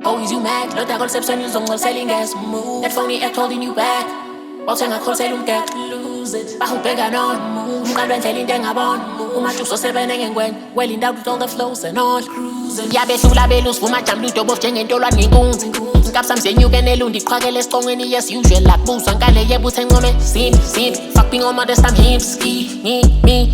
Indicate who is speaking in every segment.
Speaker 1: always you mad. Lo tago reception, you zong selling gas. Move. That phony act holding you back. Bawuthenga call selumgek, lose it. Bahubheka non move. Ungalwe ndlela into engabona. Umajuso sebene ngengwenya. Well in doubt with all the flows and all cruising. Yabehlula beluse kumajam ludo bof njengentolwane ngenkunzi. Inkapsa msenyuke nelundi qhakele esiqongweni yes usual lakubuzwa nkale yebuthe ngome. Sin. Fuck being on modest I'm him ski. Me,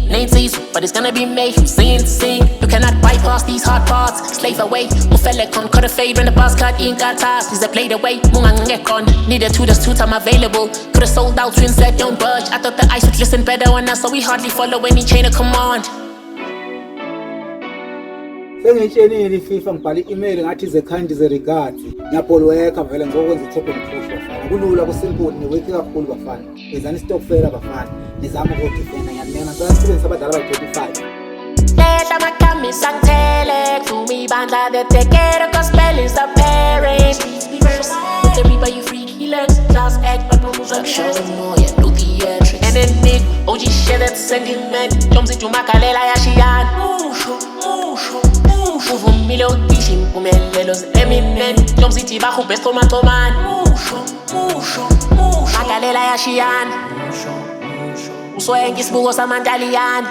Speaker 1: name sees. But it's gonna be me. Sing. You cannot bypass these hard parts. Slave away. Ufele con cut a fade when the bus cut in got ties. Is a played away. Munga ngekon. Needed to the suit I'm available. Could've sold out twins said don't budge. I thought the ice would listen better on us, so we hardly follow any chain of command.
Speaker 2: Sengitshenile iFIFA ngibhala i-email ngathi ze kind ze regards. Ngiyapolweka vele ngokwenza i-top and push bafana. Kulula kusimple niweke kakhulu bafana. Izani stockfare bafana. Nizama ukudefenda ngiyanena ngisebenzisa abadala abayi-25.
Speaker 1: Lehla magama isangithele kuvuma ibandla betekero gospel is a parent. With the reaper you freaky legs. Just act but promotion show more yet no theatrics. And then Nick OG shit that's sentiment. Jumps into makalela yashiyan. Uvumile utishi mpumelelo eminent. Jumps into bajo besto matoman. Makalela yashiyan. Uswengi sibuko samantalian.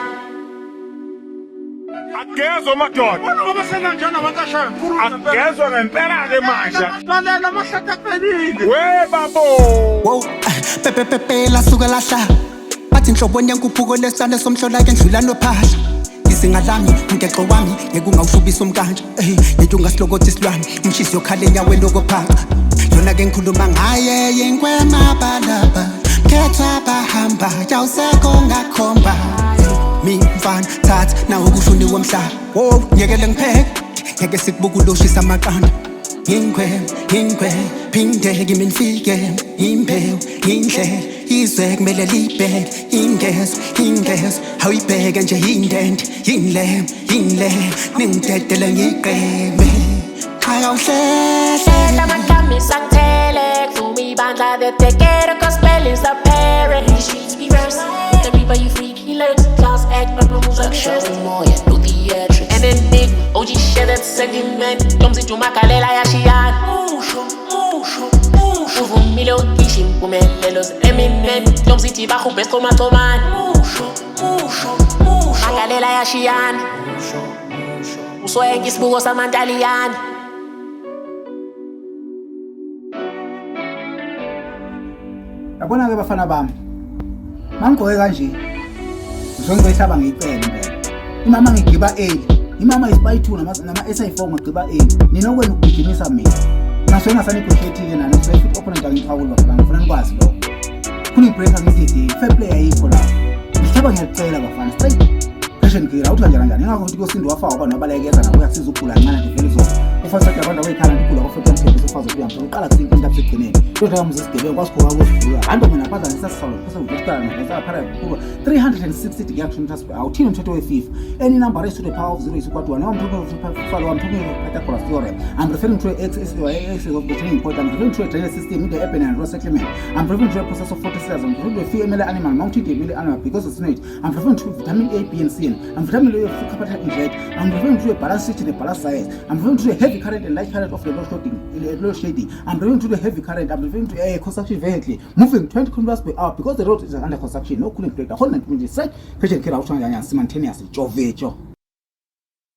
Speaker 3: Akezwa madoda.
Speaker 4: Ngoba senanjani abakashaya.
Speaker 3: Akezwa ngempela ke manje.
Speaker 4: Lalela amahlata aqhelile.
Speaker 3: We babo.
Speaker 5: Wow, pepe lasuka lahla. Bathi inhlobo yenkuphuko lesane somhlola ke ndlula nophahla. Isingalami umgexo wami ngekungawushubisa umkanje. Yethu ngasilokotha isilwane umshisi yokhale enyaweni okophaqa. Yona ke ngikhuluma ngaye yenkwema balaba. Ketha bahamba yawusekho ngakhomba. Mi mfana thatha nawo kushuni womhlaba. Wo nyekele ngipheke ngeke sikubuka uloshisa amaqanda. Ingwe phinde kimi nifike imbewu indlela izwe kumele libe ingezo awuyibheke nje indent inle ningidedele ngiqeme khaya uhlehla
Speaker 1: Amagama isangithele kuvuma ibandla betekero gospel is a parent. Streets be verse. The reaper you freaky legs. Class act but promotion show more yet no theatrics. And then Nick OG shit that's sentiment. Jumps into makalela yashiyan. Uvumile utishi mpumelelo eminent. Jumps into bajo besto matoman. Makalela yashiyan. Uswengi sibuko samantalian.
Speaker 2: Yabona ke bafana bami. Mangigqoke kanje. Ngizoyihlaba ngicela impela. Imama ngigiba A. Imama isipayithu nama SI4 ngigiba A. Ninokwena ukugijimisa mina. Naso ngasani negotiate nani so opponent angiphawula bafana ngifuna nikwazi lo. Kuni breaker ngidede. Fair play ayikho la. Ngihlaba ngiyacela bafana. Straight. Question ngira uthi kanjani ngakho ukuthi kosindo wafa abantu abalekeza nabo uyasiza ukugula kancane nje vele zo. Ufasa abantu abayikhala ukugula kwafuthi umsebenzi ufaza ukuyamba. Uqala kusinto into absekugcineni. Kodwa umzisigebeke kwasikhoka kwesivula. Anto mina phakathi ngisasisalo phasa ukuqala ngisaphara kuba 360 reaction task awuthini umthetho weFIFA. Any number raised to the power of 0 is equal to 1. Now I'm talking of follow I'm talking of Pythagoras theorem. I'm referring to x of the training point. I'm referring to a drainage system in the urban and rural settlement. I'm referring to a process of photosynthesis. I'm referring to a female animal mounted a male animal because it's not. I'm referring to vitamin A, B and C. I'm vitamin A of capital inject. I'm referring to a balanced system and a balanced size. I'm referring to a heavy current and light current of the load shading. I'm referring to the heavy current. I'm referring to a construction vehicle moving 20 kilometers per hour because the road is under construction. No cooling break. The whole 90 minutes right. Question kira utshanga simultaneously. Jovecho.